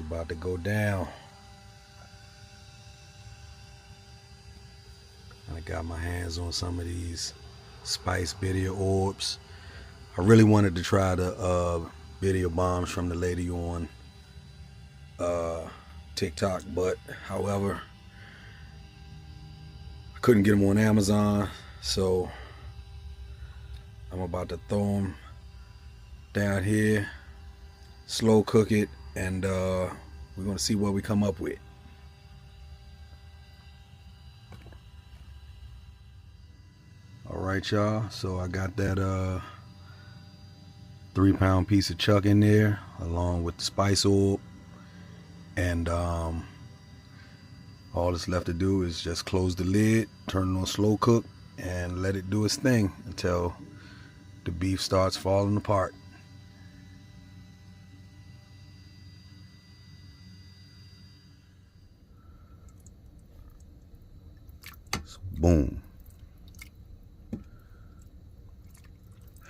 about to go down. I got my hands on some of these spice video orbs. I really wanted to try the video bombs from the lady on TikTok, but however, I couldn't get them on Amazon, so I'm about to throw them down here, slow cook it, and we're gonna see what we come up with. All right, y'all, so I got that 3-pound piece of chuck in there along with the spice orb, and all that's left to do is just close the lid, turn it on slow cook, and let it do its thing until the beef starts falling apart. So, boom.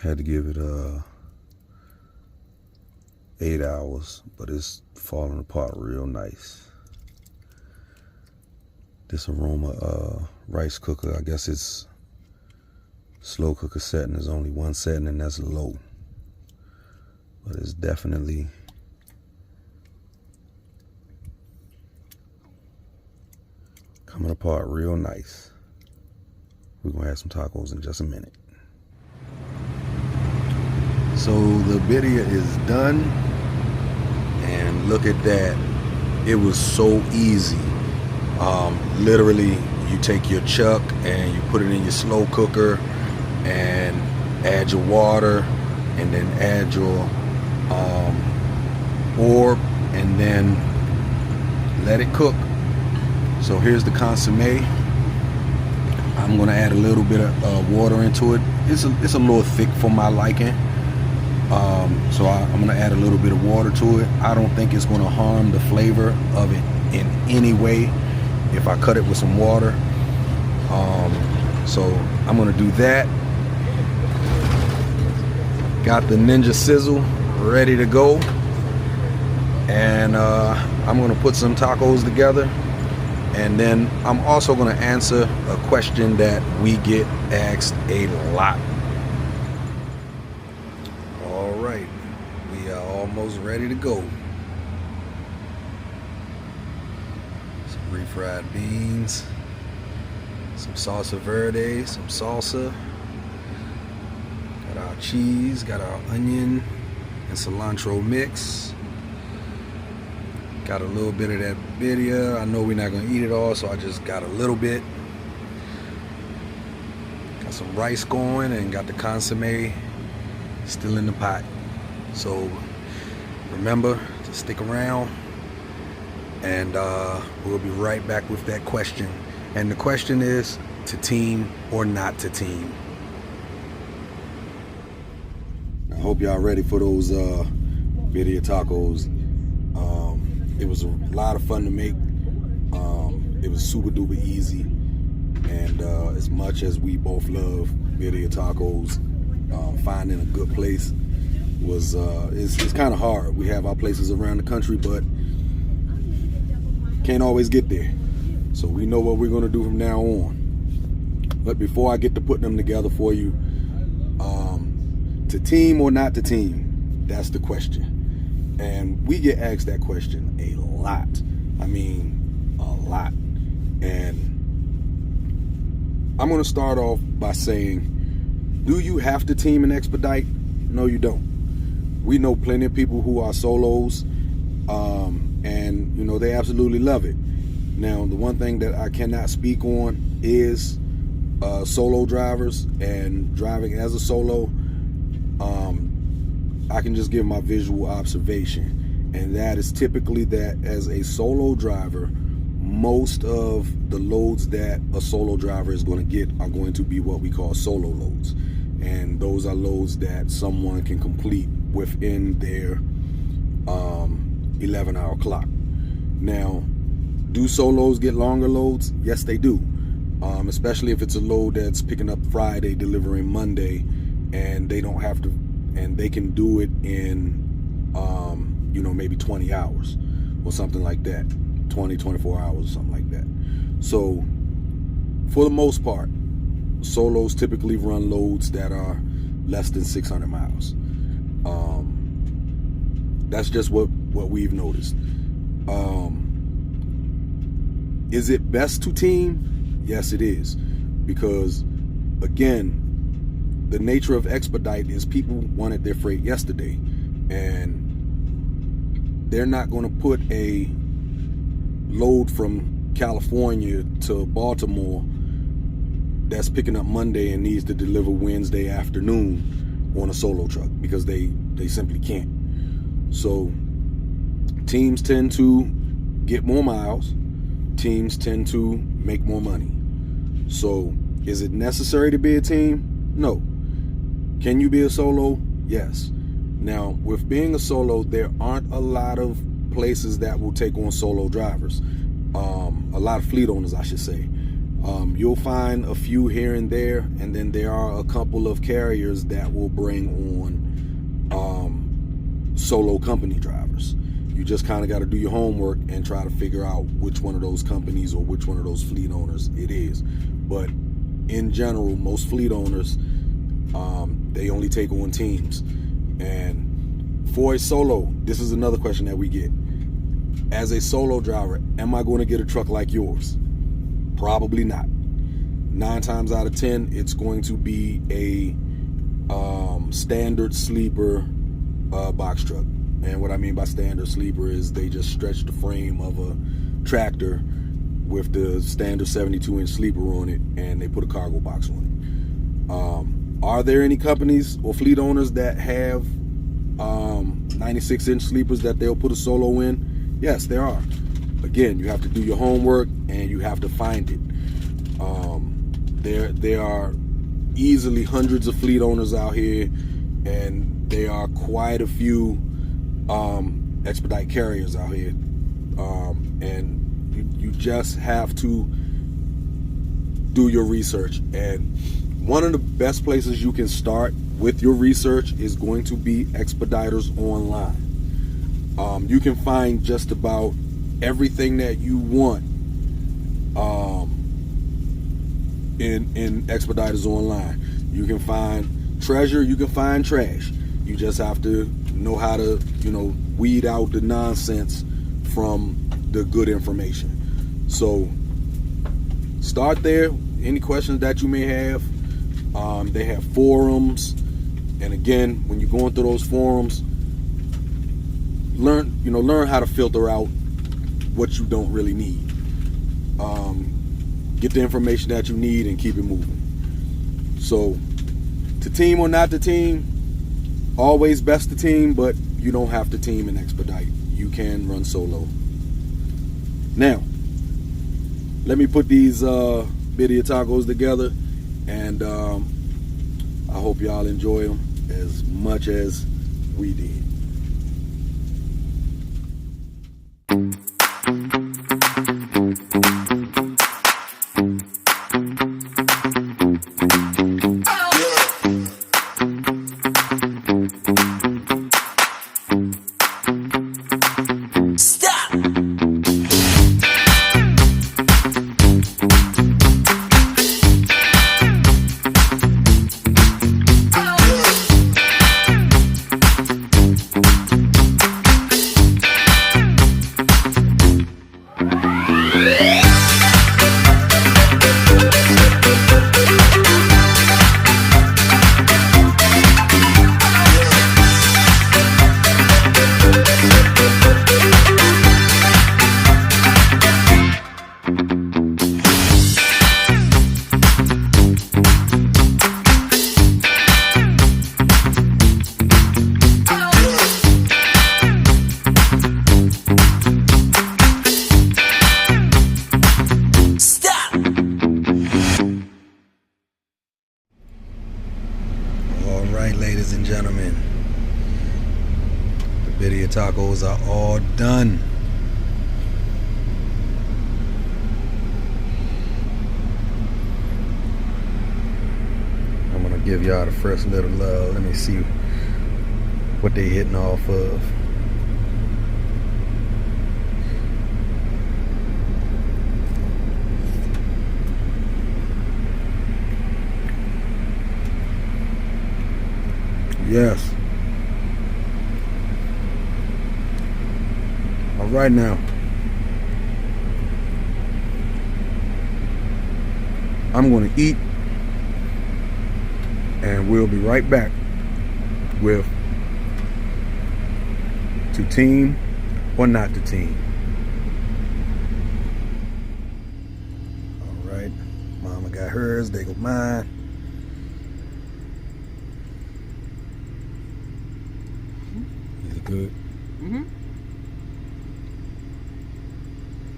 Had to give it 8 hours, but it's falling apart real nice. This aroma rice cooker, I guess it's slow cooker setting is only one setting, and that's low, but it's definitely coming apart real nice. We're gonna have some tacos in just a minute. So the birria is done, and look at that. It was so easy. Literally, you take your chuck and you put it in your slow cooker and add your water, and then add your orb, and then let it cook. So here's the consommé. I'm gonna add a little bit of water into it. It's a little thick for my liking. So I'm gonna add a little bit of water to it. I don't think it's gonna harm the flavor of it in any way if I cut it with some water. So I'm gonna do that. Got the Ninja Sizzle ready to go, and I'm gonna put some tacos together, and then I'm also gonna answer a question that we get asked a lot. All right, we are almost ready to go. Some refried beans, some salsa verde, some salsa. Got our cheese, got our onion and cilantro mix. Got a little bit of that birria. I know we're not gonna eat it all, so I just got a little bit. Got some rice going, and got the consommé still in the pot. So remember to stick around, and we'll be right back with that question. And the question is, to team or not to team? I hope y'all ready for those birria tacos. It was a lot of fun to make. It was super duper easy, and as much as we both love birria tacos, finding a good place was it's kind of hard. We have our places around the country, but can't always get there. So we know what we're gonna do from now on. But before I get to putting them together for you, to team or not to team, that's the question. And we get asked that question a lot. I mean, a lot. And I'm gonna start off by saying, do you have to team and expedite? No, you don't. We know plenty of people who are solos, and you know, they absolutely love it. Now, the one thing that I cannot speak on is solo drivers and driving as a solo. I can just give my visual observation, and that is typically that as a solo driver, most of the loads that a solo driver is going to get are going to be what we call solo loads, and those are loads that someone can complete within their 11-hour clock. Now, do solos get longer loads? Yes, they do, especially if it's a load that's picking up Friday, delivering Monday, and they don't have to, and they can do it in you know, maybe 20 hours. or something like that. 20, 24 hours or something like that. So for the most part, solos typically run loads that are less than 600 miles. That's just what we've noticed. Is it best to team? Yes, it is. Because, again, the nature of expedite is people wanted their freight yesterday. And they're not going to put a load from California to Baltimore that's picking up Monday and needs to deliver Wednesday afternoon on a solo truck, because they simply can't. So teams tend to get more miles. Teams tend to make more money. So is it necessary to be a team? No. Can you be a solo? Yes. Now, with being a solo, there aren't a lot of places that will take on solo drivers. A lot of fleet owners, I should say. You'll find a few here and there, and then there are a couple of carriers that will bring on solo company drivers. You just kind of got to do your homework and try to figure out which one of those companies or which one of those fleet owners it is. But in general, most fleet owners, they only take on teams. And for a solo, this is another question that we get. As a solo driver, am I going to get a truck like yours? Probably not. 9 times out of 10, it's going to be a standard sleeper box truck. And what I mean by standard sleeper is they just stretch the frame of a tractor with the standard 72-inch sleeper on it, and they put a cargo box on it. Are there any companies or fleet owners that have 96-inch sleepers that they'll put a solo in? Yes, there are. Again, you have to do your homework and you have to find it. There are easily hundreds of fleet owners out here, and there are quite a few expedite carriers out here, and you just have to do your research. And one of the best places you can start with your research is going to be Expeditors Online. You can find just about everything that you want in Expeditors Online. You can find treasure, you can find trash. You just have to know how to, weed out the nonsense from the good information. So start there. Any questions that you may have, they have forums. And again, when you're going through those forums, learn how to filter out what you don't really need. Get the information that you need and keep it moving. So, to team or not to team, always best to team, but you don't have to team and expedite. You can run solo. Now, let me put these birria tacos together, and I hope y'all enjoy them as much as we did. Ladies and gentlemen, the birria tacos are all done. I'm gonna give y'all the first little love. Let me see what they hitting off of. Yes. All right now. I'm going to eat, and we'll be right back with to team or not to team. All right. Mama got hers. They go mine. Is it good? Mm-hmm.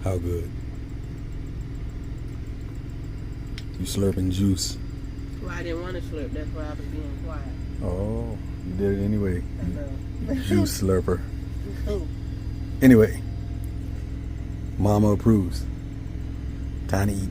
How good? You slurping juice. Well, I didn't want to slurp. That's why I was being quiet. Oh, you did it anyway. I know. Juice slurper. Anyway, Mama approves. Time to eat.